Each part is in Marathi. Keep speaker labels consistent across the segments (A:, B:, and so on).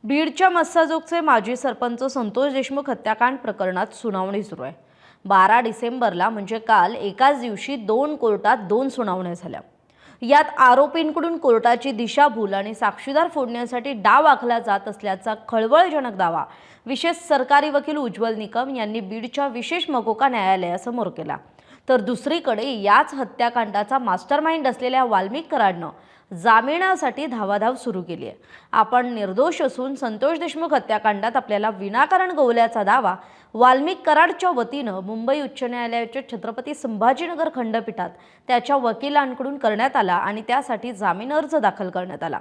A: बीडच्या मस्साजोगचे माजी सरपंच संतोष देशमुख हत्याकांड प्रकरणात सुनावणी सुरू आहे। 12 डिसेंबरला म्हणजे काल एकाच दिवशी 2 कोर्टात 2 सुनावण्या झाल्या। यात आरोपींकडून कोर्टाची दिशाभूल आणि साक्षीदार फोडण्यासाठी डाव आखला जात असल्याचा खळबळजनक दावा विशेष सरकारी वकील उज्ज्वल निकम यांनी बीडच्या विशेष मकोका न्यायालयासमोर केला। तर दुसरीकडे याच हत्याकांडाचा मास्टरमाइंड असलेल्या वाल्मिक कराडनं जामिनासाठी धावाधाव सुरू केली आहे। आपण निर्दोष असून संतोष देशमुख हत्याकांडात आपल्याला विनाकारण गोवल्याचा दावा वाल्मिक कराडच्या वतीनं मुंबई उच्च न्यायालयाच्या छत्रपती संभाजीनगर खंडपीठात त्याच्या वकिलांकडून करण्यात आला आणि त्यासाठी जामीन अर्ज दाखल करण्यात आला।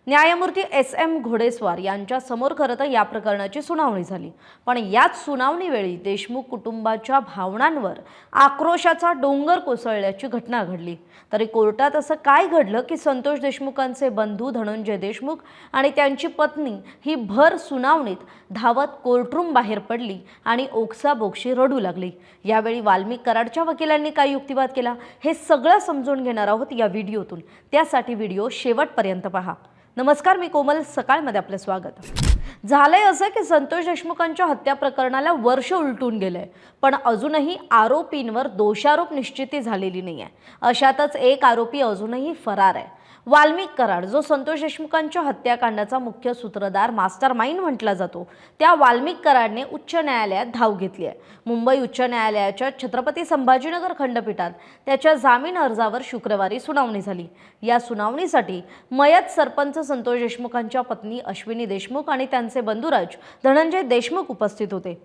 A: न्यायमूर्ती SM घोडेस्वार यांच्या समोर खरं तर या प्रकरणाची सुनावणी झाली, पण याच सुनावणीवेळी देशमुख कुटुंबाच्या भावनांवर आक्रोशाचा डोंगर कोसळल्याची घटना घडली। तरी कोर्टात असं काय घडलं की संतोष देशमुखांचे बंधू धनंजय देशमुख आणि त्यांची पत्नी ही भर सुनावणीत धावत कोर्टरूम बाहेर पडली आणि ओक्साबोक्शी रडू लागली। यावेळी वाल्मिक कराडच्या वकिलांनी काय युक्तिवाद केला हे सगळं समजून घेणार आहोत या व्हिडिओतून। त्यासाठी व्हिडिओ शेवटपर्यंत पहा। नमस्कार, मी कोमल, सकाळमध्ये आपलं स्वागत। झालंय असं की संतोष देशमुखांच्या हत्या प्रकरणाला वर्ष उलटून गेलंय, पण अजूनही आरोपींवर दोषारोप निश्चिती झालेली नाहीये। अशातच एक आरोपी अजूनही फरार आहे, वाल्मिक कराड, जो संतोष देशमुखांच्या हत्याकांडाचा मुख्य सूत्रधार मास्टरमाइंड म्हटला जातो। त्या वाल्मिक कराडने उच्च न्यायालयात धाव घेतली आहे। मुंबई उच्च न्यायालयाच्या छत्रपती संभाजीनगर खंडपीठात त्याच्या जामीन अर्जावर शुक्रवारी सुनावणी झाली। या सुनावणीसाठी मयत सरपंच संतोष देशमुखांच्या पत्नी अश्विनी देशमुख आणि त्यांचे बंधुराज धनंजय देशमुख उपस्थित होते।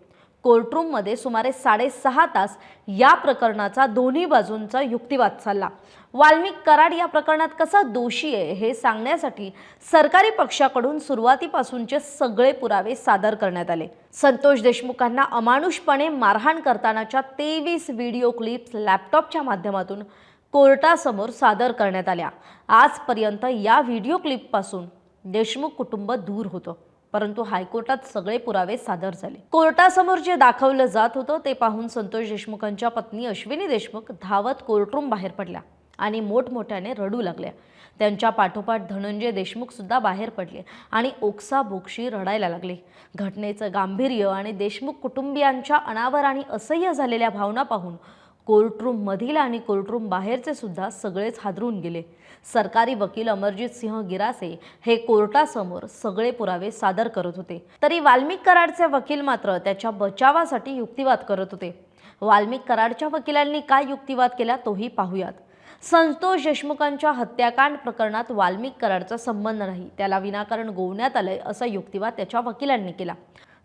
A: कोर्टरूममध्ये सुमारे 6.5 तास या प्रकरणाचा दोन्ही बाजूंचा युक्तिवाद चालला। वाल्मिक कराड या प्रकरणात कसा दोषी आहे हे सांगण्यासाठी सरकारी पक्षाकडून सुरुवातीपासूनचे सगळे पुरावे सादर करण्यात आले। संतोष देशमुखांना अमानुषपणे मारहाण करतानाच्या 23 व्हिडिओ क्लिप्स लॅपटॉपच्या माध्यमातून कोर्टासमोर सादर करण्यात आल्या। आजपर्यंत या व्हिडिओ क्लिपपासून देशमुख कुटुंब दूर होतं, परंतु हायकोर्टात सगळे पुरावे सादर झाले। कोर्टासमोर जे दाखवलं जात होतं ते पाहून संतोष देशमुखांच्या पत्नी अश्विनी देशमुख धावत कोर्टरूम बाहेर पडल्या आणि मोठमोठ्याने रडू लागल्या। त्यांच्या पाठोपाठ धनंजय देशमुख सुद्धा बाहेर पडले आणि ओक्साबोक्शी रडायला लागले। घटनेचं गांभीर्य आणि देशमुख कुटुंबियांच्या अनावर आणि असह्य झालेल्या भावना पाहून कोर्टरूम मधील आणि कोर्टरूम बाहेरचे सुद्धा सगळेच हादरून गेले। सरकारी वकील अमरजीत सिंह गिरासे हे कोर्टासमोर सगळे पुरावे सादर करत होते, तरी वाल्मिक कराडचे वकील मात्र त्याच्या बचावासाठी युक्तिवाद करत होते। वाल्मिक कराडच्या वकिलांनी काय युक्तिवाद केला तोही पाहूयात। संतोष देशमुखांच्या हत्याकांड प्रकरणात वाल्मिक कराडचा संबंध नाही, त्याला विनाकारण गोवण्यात आलंय असा युक्तिवाद त्याच्या वकिलांनी केला।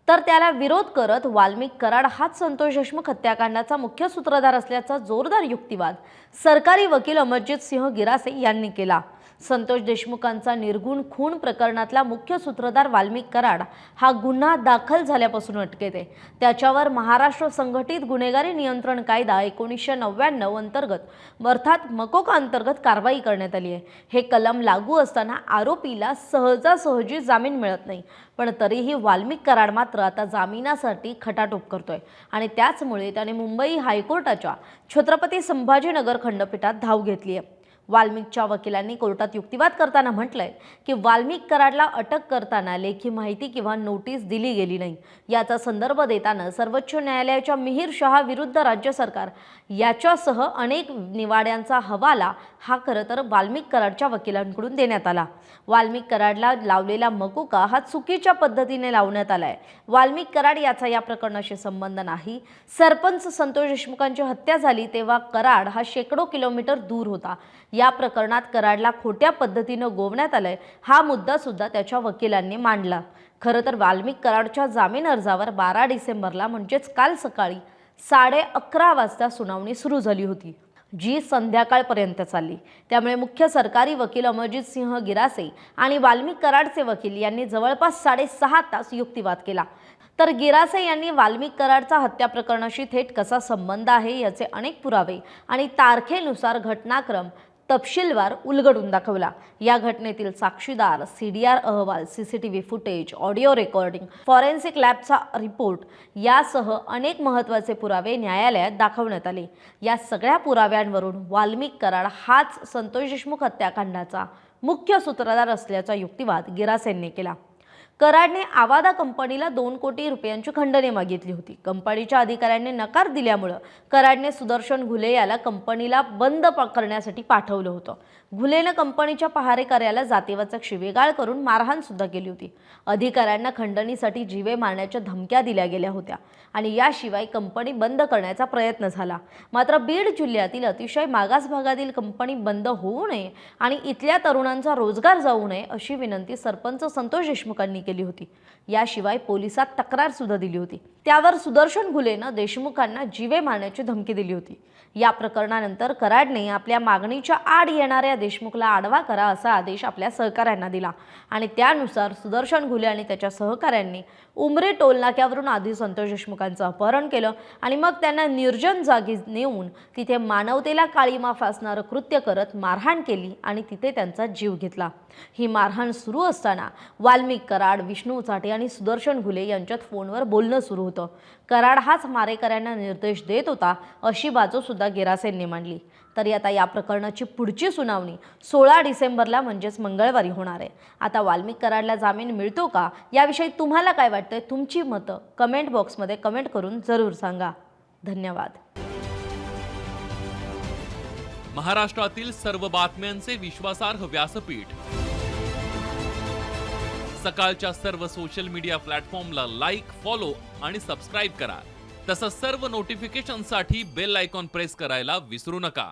A: तर त्याला विरोध करत वाल्मिक कराड हाच संतोष देशमुख हत्याकांडाचा मुख्य सूत्रधार असल्याचा जोरदार युक्तिवाद सरकारी वकील अमरजीत सिंह गिरासे यांनी केला। संतोष देशमुखांचा निर्गुण खून प्रकरणातला मुख्य सूत्रधार वाल्मिक कराड हा गुन्हा दाखल झाल्यापासून अटकेत आहे। त्याच्यावर महाराष्ट्र संघटित गुन्हेगारी नियंत्रण कायदा 1999 अंतर्गत अर्थात मकोका अंतर्गत कारवाई करण्यात आली आहे। हे कलम लागू असताना आरोपीला सहजासहजी जामीन मिळत नाही, पण तरीही वाल्मिक कराड मात्र आता जामिनासाठी खटाटोप करतोय आणि त्याचमुळे त्याने मुंबई हायकोर्टाच्या छत्रपती संभाजीनगर खंडपीठात धाव घेतली आहे। वाल्मिकच्या वकिलांनी कोर्टात युक्तिवाद करताना म्हटलंय की वाल्मिक कराडला अटक करताना लेखी माहिती किंवा नोटीस दिली गेली नाही। याचा संदर्भ देताना सर्वोच्च न्यायालयाच्या मिहिर शहा विरुद्ध राज्य सरकार याच्यासह अनेक निवाड्यांचा हवाला हा खरं तर वाल्मिक कराडच्या वकिलांकडून देण्यात आला। वाल्मिक कराडला लावलेला मकोका हा चुकीच्या पद्धतीने लावण्यात आलाय। वाल्मिक कराड याचा या प्रकरणाशी संबंध नाही। सरपंच संतोष देशमुखांची हत्या झाली तेव्हा कराड हा शेकडो किलोमीटर दूर होता। या प्रकरणात कराडला खोट्या पद्धतीने गोवण्यात आलंय हा मुद्दा सुद्धा त्याच्या वकिलांनी मांडला। खरं तर वाल्मिक कराडच्या जामीन अर्जावर 12 डिसेंबरला म्हणजेच काल सकाळी 11:30 वाजता सुनावणी सुरू झाली होती, जी संध्याकाळपर्यंत चालली। त्यामुळे मुख्य सरकारी वकील अमरजीत सिंह गिरासे आणि वाल्मिक कराडचे वकील यांनी जवळपास 6.5 तास युक्तिवाद केला। तर गिरासे यांनी वाल्मिक कराडचा हत्या प्रकरणाशी थेट कसा संबंध आहे याचे अनेक पुरावे आणि तारखेनुसार घटनाक्रम तपशीलवार उलगडून दाखवला। या घटनेतील साक्षीदार, CDR अहवाल, CCTV footage, audio recording, forensic लॅबचा रिपोर्ट यासह अनेक महत्त्वाचे पुरावे न्यायालयात दाखवण्यात आले। या सगळ्या पुराव्यांवरून वाल्मिक कराड हाच संतोष देशमुख हत्याकांडाचा मुख्य सूत्रधार असल्याचा युक्तिवाद गिरासेंनी केला। कराडने आवादा कंपनीला 2 कोटी रुपयांची खंडणी मागितली होती. कंपनीच्या अधिकाऱ्यांनी नकार दिल्यामुळे कराडने सुदर्शन घुले याला कंपनीला बंद करण्यासाठी पाठवलं होतं. घुलेनं कंपनीच्या पहारेकऱ्याला जातीवाचक शिवीगाळ करून मारहाण सुद्धा केली होती. अधिकाऱ्यांना खंडणीसाठी जीवे मारण्याच्या धमक्या दिल्या गेल्या होत्या आणि याशिवाय कंपनी बंद करण्याचा प्रयत्न झाला. मात्र बीड जिल्ह्यातील अतिशय मागास भागातील कंपनी बंद होऊ नये आणि इथल्या तरुणांचा रोजगार जाऊ नये अशी विनंती सरपंच संतोष देशमुखांनी केली होती. याशिवाय पोलिसात तक्रार सुद्धा दिली होती. त्यावर सुदर्शन घुलेनं देशमुखांना जीवे मारण्याची धमकी दिली होती. या प्रकरणानंतर कराडने आपल्या मागणीच्या आड येणाऱ्या देशमुखला आडवा करा असा आदेश आपल्या सहकाऱ्यांना दिला आणि त्यानुसार सुदर्शन घुले आणि त्याच्या सहकाऱ्यांनी उमरे टोल नाक्यावरून आधी संतोष देशमुखांचं अपहरण केलं आणि मग त्यांना निर्जन जागी नेऊन तिथे मानवतेला काळीमा फासणारं कृत्य करत मारहाण केली आणि तिथे त्यांचा जीव घेतला. ही मारहाण सुरू असताना वाल्मिक कराड, विष्णू चाटे आणि सुदर्शन घुले यांच्यात फोनवर बोलणं सुरू होतं. कराड हाच मारेकऱ्यांना निर्देश देत होता अशी बाजू सुद्धा गिरासेंनी मांडली. तरी आता या प्रकरणाची पुढची सुनावणी 16 डिसेंबरला म्हणजेच मंगळवारी होणार आहे. आता वाल्मिक कराडला जामीन मिळतो का याविषयी तुम्हाला काय वाटतंय? तुमची मतं कमेंट बॉक्समध्ये कमेंट करून जरूर सांगा. धन्यवाद.
B: महाराष्ट्रातील सर्व बातम्यांचे विश्वासार्ह व्यासपीठ सकाळच्या सर्व सोशल मीडिया प्लॅटफॉर्मला लाईक, फॉलो आणि सबस्क्राईब करा. तसंच सर्व नोटिफिकेशनसाठी बेल आयकॉन प्रेस करायला विसरू नका.